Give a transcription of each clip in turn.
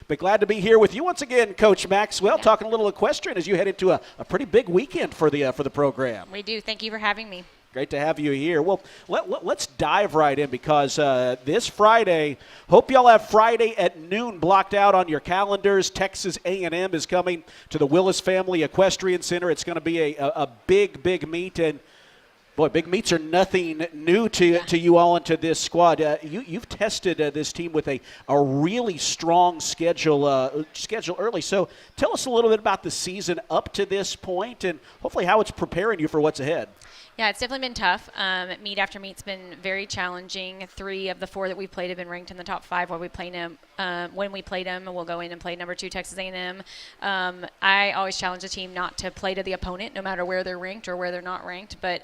But glad to be here with you once again, Coach Maxwell, talking a little equestrian as you head into a pretty big weekend for the program. We do. Thank you for having me. Great to have you here. Well, let's dive right in because this Friday, hope y'all have Friday at noon blocked out on your calendars. Texas A&M is coming to the Willis Family Equestrian Center. It's going to be a big meet, and boy, big meets are nothing new to you all and to this squad. You've tested this team with a really strong schedule early. So tell us a little bit about the season up to this point and hopefully how it's preparing you for what's ahead. Yeah, it's definitely been tough. Meet after meet's been very challenging. 3 of the 4 that we've played have been ranked in the top 5 while we played them. When we played them, we'll go in and play number 2 Texas A&M. I always challenge the team not to play to the opponent, no matter where they're ranked or where they're not ranked, but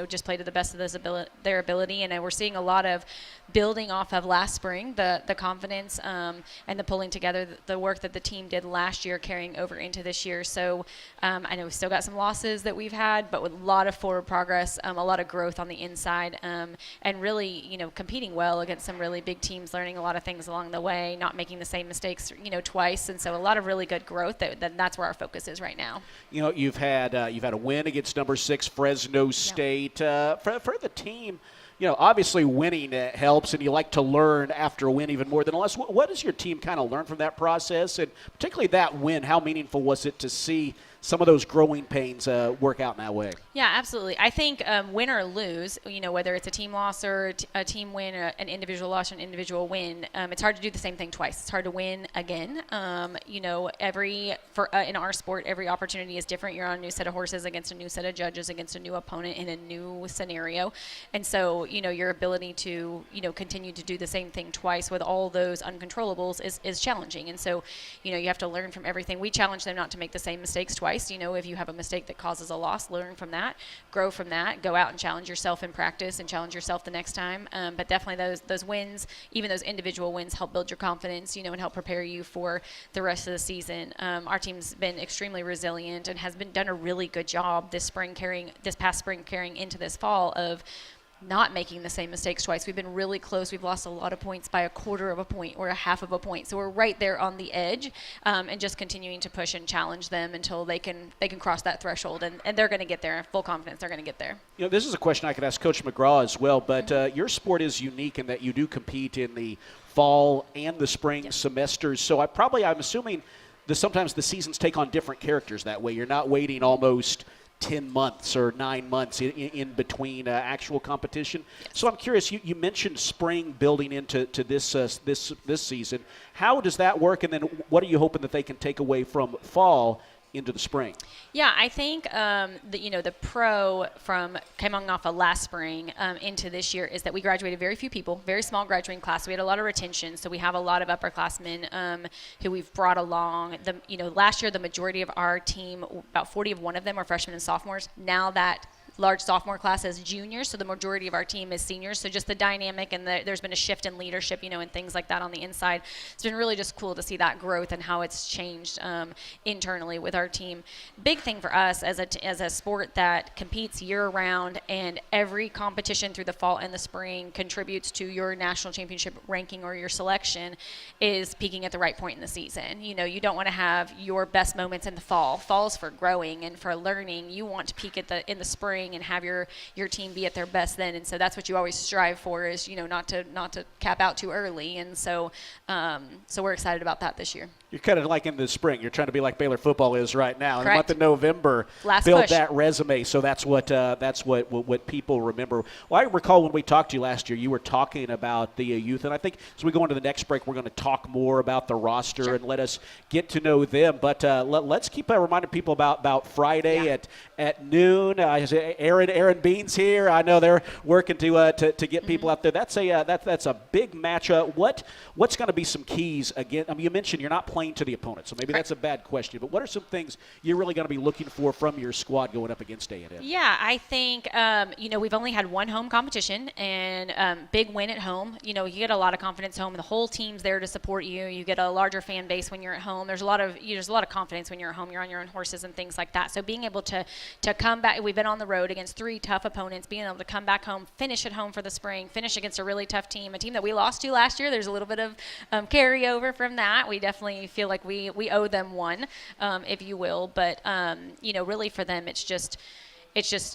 just play to the best of their ability. And we're seeing a lot of building off of last spring, the confidence and the pulling together, the work that the team did last year carrying over into this year. So I know we've still got some losses that we've had, but with a lot of forward progress, a lot of growth on the inside, and really, competing well against some really big teams, learning a lot of things along the way, not making the same mistakes, twice. And so a lot of really good growth. That's where our focus is right now. You've had a win against number 6 Fresno State. For the team, obviously winning helps, and you like to learn after a win even more than less. What does your team kind of learn from that process? And particularly that win, how meaningful was it to see some of those growing pains work out in that way? Yeah, absolutely. I think win or lose, whether it's a team loss or a team win, or an individual loss or an individual win, it's hard to do the same thing twice. It's hard to win again. In our sport, every opportunity is different. You're on a new set of horses against a new set of judges, against a new opponent in a new scenario. And so, your ability to, continue to do the same thing twice with all those uncontrollables is challenging. And so, you have to learn from everything. We challenge them not to make the same mistakes twice. If you have a mistake that causes a loss, learn from that, grow from that, go out and challenge yourself in practice and challenge yourself the next time. But definitely those wins, even those individual wins, help build your confidence, and help prepare you for the rest of the season. Our team's been extremely resilient and has done a really good job this past spring carrying into this fall of not making the same mistakes twice. We've been really close. We've lost a lot of points by 1/4 of a point or 1/2 of a point. So we're right there on the edge, and just continuing to push and challenge them until they can cross that threshold. And they're going to get there. Full confidence they're going to get there. This is a question I could ask Coach McGraw as well, but your sport is unique in that you do compete in the fall and the spring semesters. So I'm assuming that sometimes the seasons take on different characters that way. You're not waiting almost 10 months or 9 months in between actual competition. Yes. So I'm curious, you mentioned spring building into this season. How does that work, and then what are you hoping that they can take away from fall into the spring? Yeah, I think the pro from coming off of last spring into this year is that we graduated very few people, very small graduating class. We had a lot of retention, so we have a lot of upperclassmen who we've brought along. Last year the majority of our team, about 41 of them, were freshmen and sophomores. Now that large sophomore class as juniors, so the majority of our team is seniors. So just the dynamic and there's been a shift in leadership, and things like that on the inside. It's been really just cool to see that growth and how it's changed internally with our team. Big thing for us as a sport that competes year-round, and every competition through the fall and the spring contributes to your national championship ranking or your selection, is peaking at the right point in the season. You don't want to have your best moments in the fall. Fall's for growing and for learning. You want to peak in the spring and have your team be at their best then, and so that's what you always strive for, is not to cap out too early. And so we're excited about that this year. You're kind of like in the spring. You're trying to be like Baylor football is right now. Correct. In the month of November, build that resume. So that's what people remember. Well, I recall when we talked to you last year, you were talking about the youth, and I think as we go into the next break, we're going to talk more about the roster and let us get to know them. But let's keep reminding people about Friday at noon. Aaron Bean's here. I know they're working to get people out there. That's a big matchup. What's going to be some keys again? I mean, you mentioned you're not playing to the opponent, so maybe that's a bad question. But what are some things you're really going to be looking for from your squad going up against A&M? Yeah, I think we've only had one home competition, and big win at home. You get a lot of confidence home, and the whole team's there to support you. You get a larger fan base when you're at home. There's a lot of confidence when you're at home. You're on your own horses and things like that. So being able to come back, we've been on the road road against 3 tough opponents, being able to come back home, finish at home for the spring, finish against a really tough team, a team that we lost to last year. There's a little bit of carryover from that. We definitely feel like we owe them one, if you will. But, really for them, it's just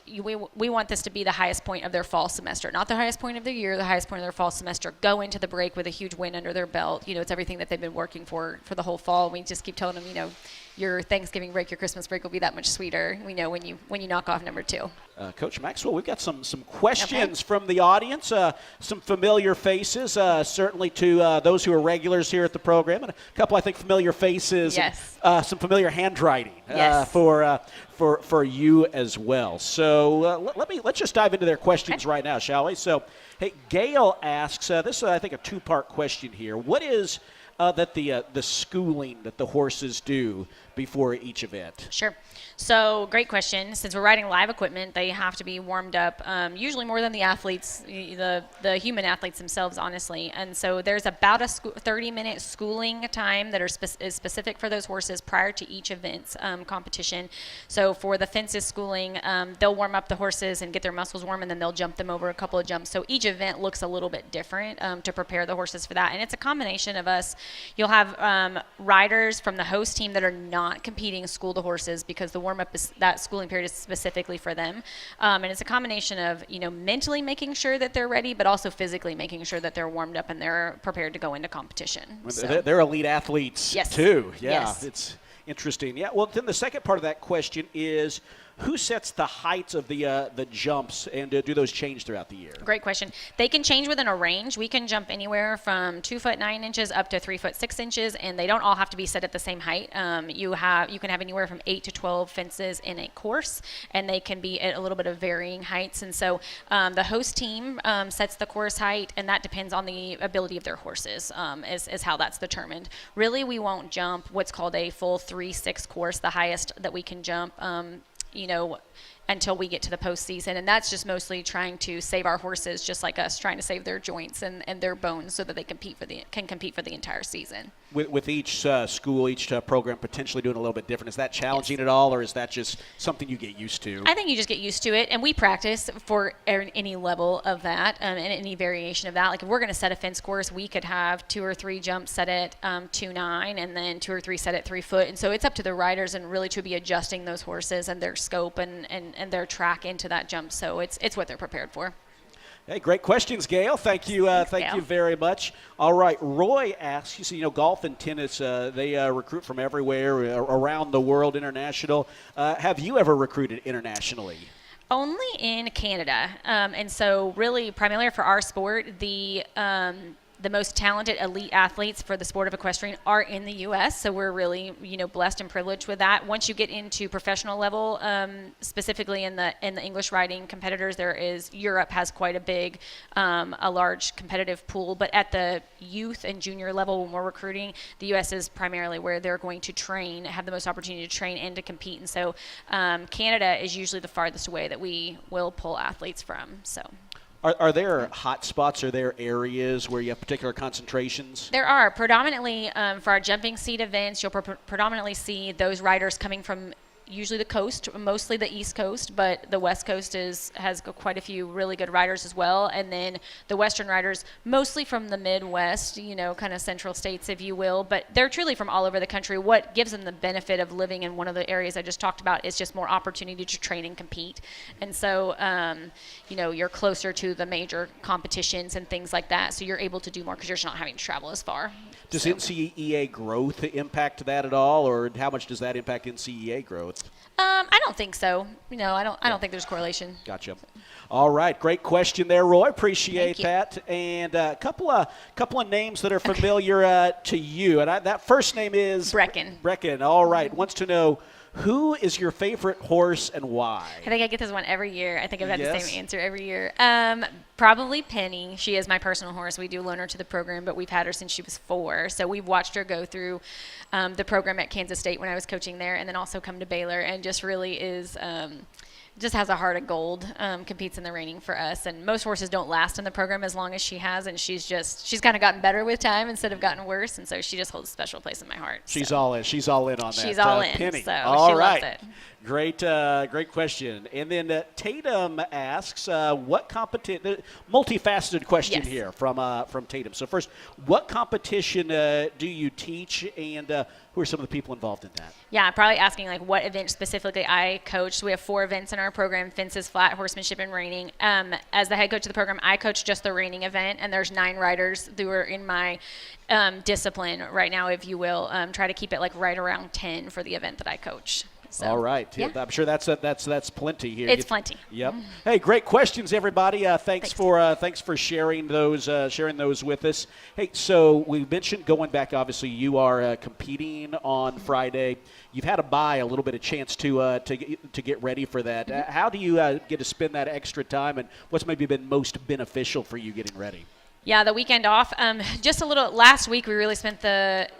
we want this to be the highest point of their fall semester, not the highest point of the year, the highest point of their fall semester. Go into the break with a huge win under their belt. It's everything that they've been working for the whole fall. We just keep telling them, your Thanksgiving break, your Christmas break will be that much sweeter. We know when you knock off number 2. Coach Maxwell, we've got some questions from the audience, some familiar faces, certainly to those who are regulars here at the program, and a couple, I think, familiar faces, yes. And, some familiar handwriting yes. for you as well. So let's just dive into their questions right now, shall we? So, hey, Gail asks, this is, I think, a 2-part question here. What is that the schooling that the horses do before each event? Sure. So great question. Since we're riding live equipment, they have to be warmed up, usually more than the athletes, the human athletes themselves, honestly. And so there's about a 30-minute schooling time that is specific for those horses prior to each event's competition. So for the fences schooling, they'll warm up the horses and get their muscles warm, and then they'll jump them over a couple of jumps. So each event looks a little bit different to prepare the horses for that. And it's a combination of us. You'll have riders from the host team that are not competing school the horses, because the warm-up is, that schooling period is specifically for them. And it's a combination of, mentally making sure that they're ready, but also physically making sure that they're warmed up and they're prepared to go into competition. So. They're elite athletes, yes. too. Yeah, yes. It's interesting. Yeah, well, then the second part of that question is, who sets the heights of the jumps, and do those change throughout the year? Great question. They can change within a range. We can jump anywhere from 2 foot 9 inches up to 3 foot 6 inches, and they don't all have to be set at the same height. You can have anywhere from 8 to 12 fences in a course, and they can be at a little bit of varying heights. And so the host team sets the course height, and that depends on the ability of their horses, is how that's determined. Really, we won't jump what's called a full 3-6 course, the highest that we can jump. Until we get to the postseason. And that's just mostly trying to save our horses, just like us, trying to save their joints and their bones so that they can compete for the entire season. With each school, each program potentially doing a little bit different, is that challenging at all, or is that just something you get used to? I think you just get used to it, and we practice for any level of that and any variation of that. Like if we're going to set a fence course, we could have 2 or 3 jumps set at 2.9 and then 2 or 3 set at 3 foot. And so it's up to the riders and really to be adjusting those horses and their scope and their track into that jump. So it's what they're prepared for. Hey, great questions, Gail. Thank you. Thank you very much. All right, Roy asks, you golf and tennis, they recruit from everywhere, around the world, international. Have you ever recruited internationally? Only in Canada. And so really, primarily for our sport, the most talented elite athletes for the sport of equestrian are in the U.S., so we're really, blessed and privileged with that. Once you get into professional level, specifically in the English riding competitors, Europe has quite a large competitive pool, but at the youth and junior level when we're recruiting, the U.S. is primarily where they're going to train, have the most opportunity to train and to compete. And so Canada is usually the farthest away that we will pull athletes from. So. Are there hot spots? Are there areas where you have particular concentrations? There are. Predominantly for our jumping seat events, you'll predominantly see those riders coming from usually the coast, mostly the East Coast, but the West Coast has quite a few really good riders as well. And then the Western riders, mostly from the Midwest, kind of central states, if you will, but they're truly from all over the country. What gives them the benefit of living in one of the areas I just talked about is just more opportunity to train and compete. And so, you're closer to the major competitions and things like that, so you're able to do more because you're just not having to travel as far. Does NCEA growth impact that at all, or how much does that impact NCEA growth? I don't think so. I don't think there's correlation. Gotcha. All right, great question there, Roy. Appreciate that. And a couple of names that are familiar to you. And that first name is Brecken. Brecken. All right. Wants to know, who is your favorite horse and why? I think I get this one every year. I think I've had the same answer every year. Probably Penny. She is my personal horse. We do loan her to the program, but we've had her since she was 4. So we've watched her go through the program at Kansas State when I was coaching there, and then also come to Baylor, and just really is just has a heart of gold, competes in the reining for us. And most horses don't last in the program as long as she has, and she's kind of gotten better with time instead of gotten worse, and so she just holds a special place in my heart. She's all in. She's all in on that. She's all in. Penny. So all she right. loves it. Great question. And then Tatum asks, what competition? Multifaceted question here from Tatum. So first, what competition do you teach, and who are some of the people involved in that? Yeah, probably asking like what event specifically I coach. So we have 4 events in our program: fences, flat, horsemanship, and reining. As the head coach of the program, I coach just the reining event, and there's 9 riders who are in my discipline right now, if you will. Try to keep it like right around 10 for the event that I coach. So, all right. Yeah. I'm sure that's plenty here. It's plenty. Yep. Hey, great questions, everybody. Thanks for sharing those with us. Hey, so we mentioned going back. Obviously, you are competing on Friday. You've had a bye, a little bit of chance to get ready for that. How do you get to spend that extra time, and what's maybe been most beneficial for you getting ready? Yeah, the weekend off. Just a little. Last week, we really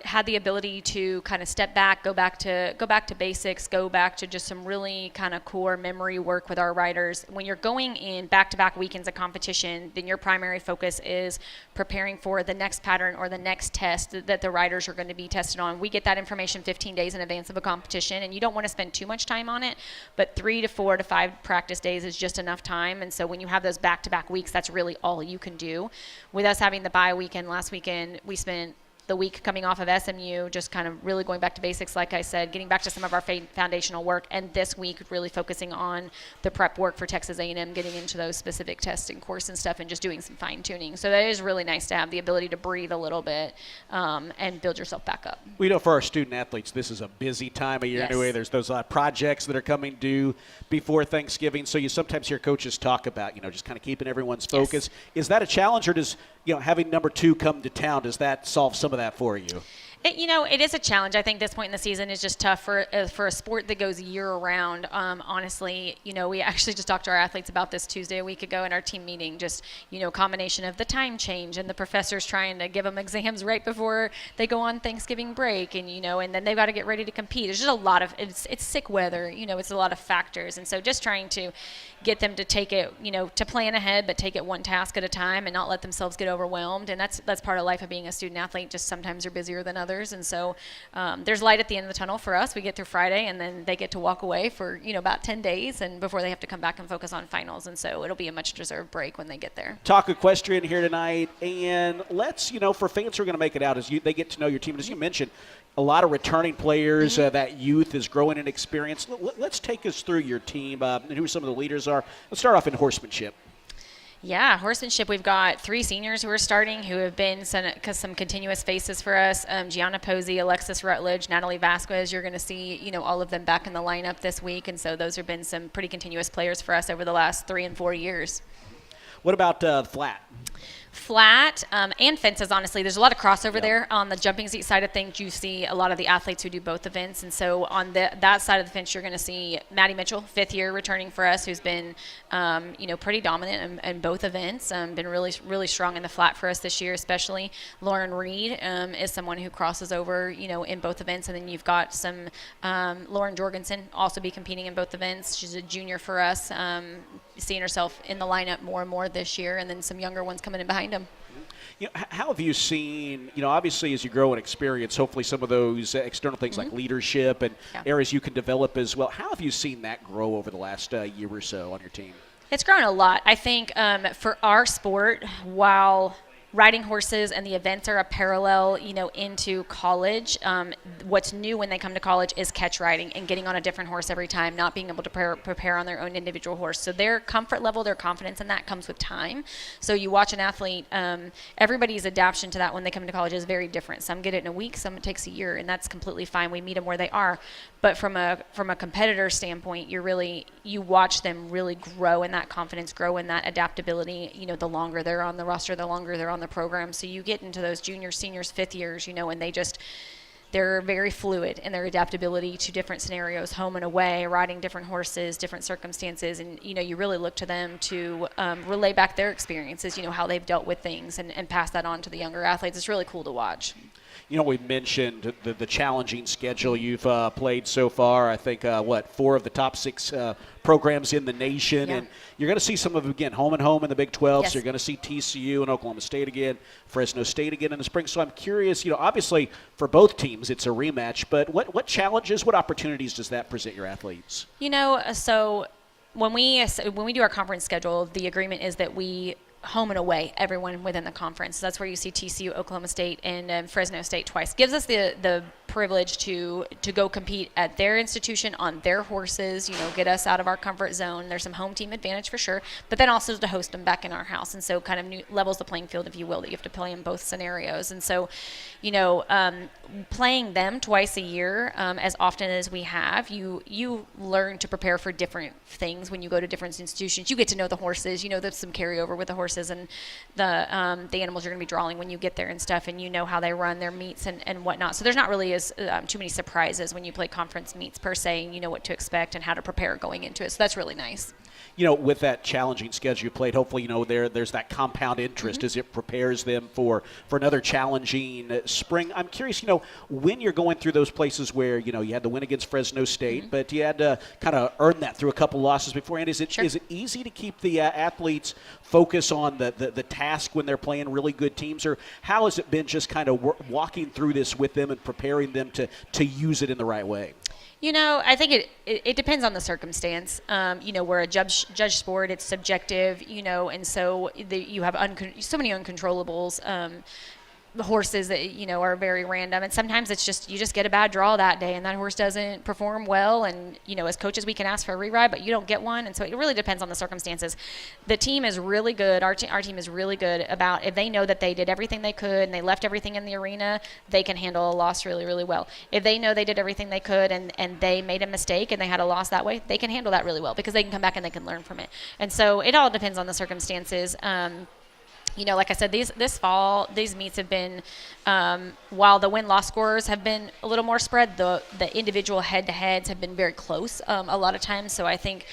had the ability to kind of step back, go back to basics, go back to just some really kind of core memory work with our riders. When you're going in back-to-back weekends of competition, then your primary focus is preparing for the next pattern or the next test that the riders are going to be tested on. We get that information 15 days in advance of a competition, and you don't want to spend too much time on it, but 3 to 4 to 5 practice days is just enough time. And so when you have those back-to-back weeks, that's really all you can do. With us having the bye weekend last weekend, we spent the week coming off of SMU, just kind of really going back to basics, like I said, getting back to some of our foundational work, and this week really focusing on the prep work for Texas A&M, getting into those specific tests and course and stuff, and just doing some fine-tuning. So that is really nice to have the ability to breathe a little bit and build yourself back up. We know for our student athletes, this is a busy time of year anyway. There's those projects that are coming due before Thanksgiving, so you sometimes hear coaches talk about, just kind of keeping everyone's focus. Is that a challenge, or does having number 2 come to town, does that solve some of that for you? It is a challenge. I think this point in the season is just tough for a sport that goes year-round. Honestly, we actually just talked to our athletes about this Tuesday a week ago in our team meeting. Just, combination of the time change and the professors trying to give them exams right before they go on Thanksgiving break, and and then they've got to get ready to compete. There's just a lot of it's sick weather. It's a lot of factors, and so just trying to get them to take it, to plan ahead, but take it one task at a time and not let themselves get overwhelmed. And that's part of life of being a student athlete. Just sometimes you're busier than others. And so there's light at the end of the tunnel for us. We get through Friday, and then they get to walk away for, about 10 days and before they have to come back and focus on finals. And so it'll be a much deserved break when they get there. Talk Equestrian here tonight. And let's, for fans who are going to make it out, they get to know your team. As you mentioned, a lot of returning players, that youth is growing in experience. Let's take us through your team and who some of the leaders are. Let's start off in horsemanship. Yeah, horsemanship, we've got 3 seniors who are starting who have been some continuous faces for us. Gianna Posey, Alexis Rutledge, Natalie Vasquez. You're going to see, all of them back in the lineup this week. And so those have been some pretty continuous players for us over the last 3 and 4 years. What about flat? Flat and fences, honestly. There's a lot of crossover there. On the jumping seat side of things, you see a lot of the athletes who do both events. And so on that side of the fence, you're going to see Maddie Mitchell, 5th year returning for us, who's been, pretty dominant in both events. Been really, really strong in the flat for us this year, especially. Lauren Reed is someone who crosses over, in both events. And then you've got some Lauren Jorgensen also be competing in both events. She's a junior for us, seeing herself in the lineup more and more this year. And then some younger ones coming in behind them. How have you seen, obviously as you grow in experience, hopefully some of those external things like leadership and areas you can develop as well. How have you seen that grow over the last year or so on your team? It's grown a lot. I think for our sport, while riding horses and the events are a parallel, into college. What's new when they come to college is catch riding and getting on a different horse every time, not being able to prepare on their own individual horse. So their comfort level, their confidence in that comes with time. So you watch an athlete, everybody's adaptation to that when they come to college is very different. Some get it in a week, some it takes a year, and that's completely fine. We meet them where they are. But from a competitor standpoint, you watch them really grow in that confidence, grow in that adaptability. The longer they're on the roster, the longer they're on the program. So you get into those juniors, seniors, 5th years, and they're very fluid in their adaptability to different scenarios, home and away, riding different horses, different circumstances. And, you really look to them to relay back their experiences, how they've dealt with things and pass that on to the younger athletes. It's really cool to watch. We mentioned the challenging schedule you've played so far. I think, 4 of the top 6 programs in the nation. Yeah. And you're going to see some of them again, home and home in the Big 12. Yes. So you're going to see TCU and Oklahoma State again, Fresno State again in the spring. So I'm curious, obviously for both teams it's a rematch, but what challenges, what opportunities does that present your athletes? So when we do our conference schedule, the agreement is that we home and away everyone within the conference. So that's where you see TCU, Oklahoma State, and Fresno State twice. Gives us the privilege to go compete at their institution on their horses, get us out of our comfort zone. There's some home team advantage for sure, but then also to host them back in our house. And so kind of levels the playing field, if you will, that you have to play in both scenarios. And so, playing them twice a year, as often as we have, you learn to prepare for different things when you go to different institutions. You get to know the horses, there's some carryover with the horses and the animals you're going to be drawing when you get there and stuff, and how they run their meets and whatnot. So there's not really too many surprises when you play conference meets per se, and you know what to expect and how to prepare going into it. So that's really nice. With that challenging schedule you played, hopefully, there's that compound interest as it prepares them for another challenging spring. I'm curious, when you're going through those places where, you had the win against Fresno State, but you had to kind of earn that through a couple losses beforehand. Is it easy to keep the athletes focus on the task when they're playing really good teams, or how has it been just kind of walking through this with them and preparing them to use it in the right way? I think it depends on the circumstance. We're a judge sport; it's subjective. And so you have so many uncontrollables. The horses that are very random, and sometimes it's just you just get a bad draw that day, and that horse doesn't perform well. And as coaches, we can ask for a reride, but you don't get one, and so it really depends on the circumstances. The team is really good. Our team is really good about if they know that they did everything they could and they left everything in the arena, they can handle a loss really, really well. If they know they did everything they could and they made a mistake and they had a loss that way, they can handle that really well because they can come back and they can learn from it. And so it all depends on the circumstances. Like I said, this fall, these meets have been, while the win-loss scores have been a little more spread, the individual head-to-heads have been very close a lot of times. So I think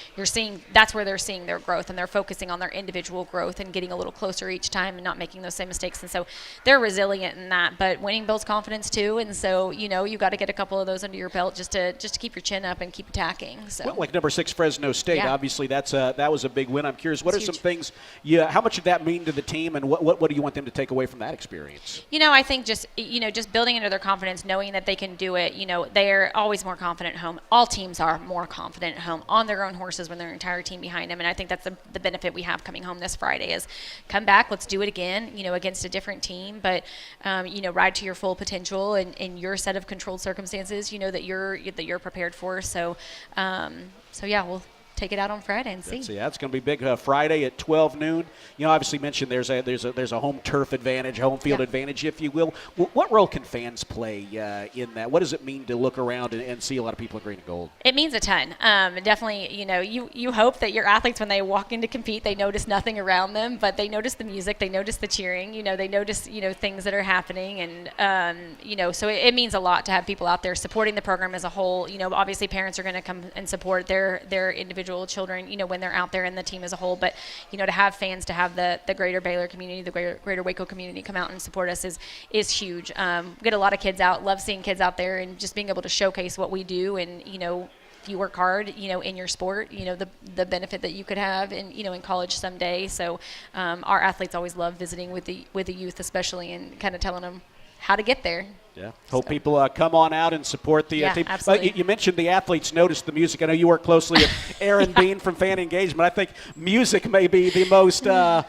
that's where they're seeing their growth, and they're focusing on their individual growth and getting a little closer each time and not making those same mistakes. And so they're resilient in that. But winning builds confidence too, and so you got to get a couple of those under your belt just to keep your chin up and keep attacking. So well, like number 6 Fresno State, obviously that was a big win. I'm curious, what are some things? How much did that mean to the team? And what do you want them to take away from that experience? I think just building into their confidence, knowing that they can do it. They're always more confident at home. All teams are more confident at home on their own horses when their entire team behind them. And I think that's the benefit we have coming home this Friday is come back, let's do it again, against a different team. But, ride to your full potential and in your set of controlled circumstances, that you're prepared for. So we'll take it out on Friday and see. It's going to be big Friday at 12 noon. Obviously mentioned there's a home turf advantage, home field advantage, if you will. What role can fans play in that? What does it mean to look around and see a lot of people in green and gold? It means a ton. Definitely, you hope that your athletes, when they walk in to compete, they notice nothing around them, but they notice the music, they notice the cheering, they notice, things that are happening. And, so it means a lot to have people out there supporting the program as a whole. Obviously parents are going to come and support their individual children, when they're out there in the team as a whole. But, to have fans, to have the greater Baylor community, the greater Waco community come out and support us is huge. We get a lot of kids out, love seeing kids out there and just being able to showcase what we do. And, if you work hard, in your sport, the benefit that you could have in college someday. So our athletes always love visiting with the youth, especially, and kind of telling them how to get there. Yeah. Hope people come on out and support the team. Absolutely. You mentioned the athletes notice the music. I know you work closely with Aaron Bean from Fan Engagement. I think music may be the most, the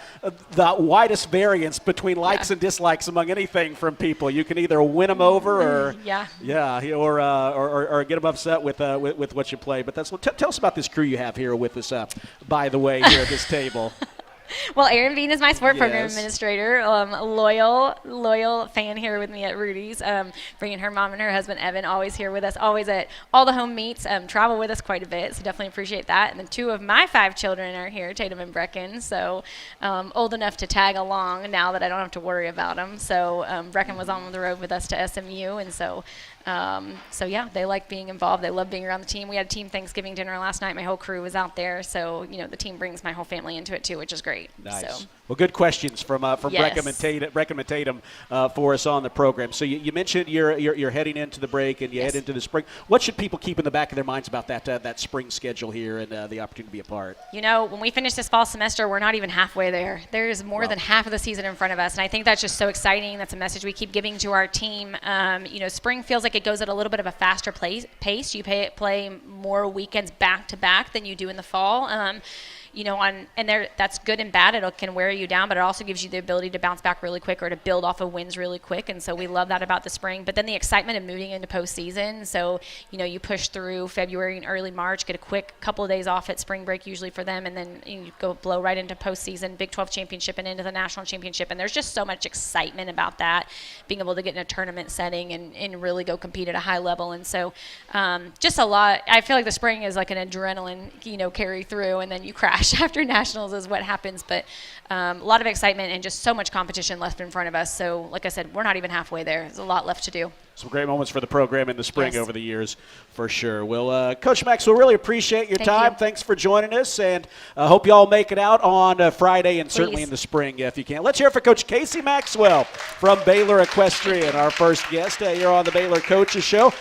widest variance between likes and dislikes among anything from people. You can either win them over or or get them upset with what you play. But tell us about this crew you have here with us, by the way, here at this table. Well, Erin Bean is my sport program administrator, loyal fan here with me at Rudy's, bringing her mom and her husband, Evan, always here with us, always at all the home meets, travel with us quite a bit, so definitely appreciate that. And then 2 of my 5 children are here, Tatum and Brecken, so old enough to tag along now that I don't have to worry about them. So Brecken was on the road with us to SMU, and so they like being involved. They love being around the team. We had a team Thanksgiving dinner last night. My whole crew was out there, so the team brings my whole family into it too, which is great. Nice. So. Well, good questions from Yes. Breckham Tatum for us on the program. So you mentioned you're heading into the break and you Yes. head into the spring. What should people keep in the back of their minds about that spring schedule here and the opportunity to be a part? When we finish this fall semester, we're not even halfway there. There's more than half of the season in front of us, and I think that's just so exciting. That's a message we keep giving to our team. Spring feels like it goes at a little bit of a faster pace. You play more weekends back to back than you do in the fall. That's good and bad. It can wear you down, but it also gives you the ability to bounce back really quick or to build off of wins really quick. And so we love that about the spring. But then the excitement of moving into postseason. So, you push through February and early March, get a quick couple of days off at spring break usually for them, and then you go blow right into postseason, Big 12 championship, and into the national championship. And there's just so much excitement about that, being able to get in a tournament setting and really go compete at a high level. And so just a lot. I feel like the spring is like an adrenaline, carry through, and then you crash after nationals is what happens. But a lot of excitement and just so much competition left in front of us. So like I said, we're not even halfway there. There's a lot left to do. Some great moments for the program in the spring Yes. over the years, for sure. Well, Coach Maxwell, really appreciate your time. Thanks for joining us, and hope you all make it out on Friday and certainly in the spring if you can. Let's hear it for Coach Casie Maxwell from Baylor Equestrian, our first guest here on the Baylor Coaches Show.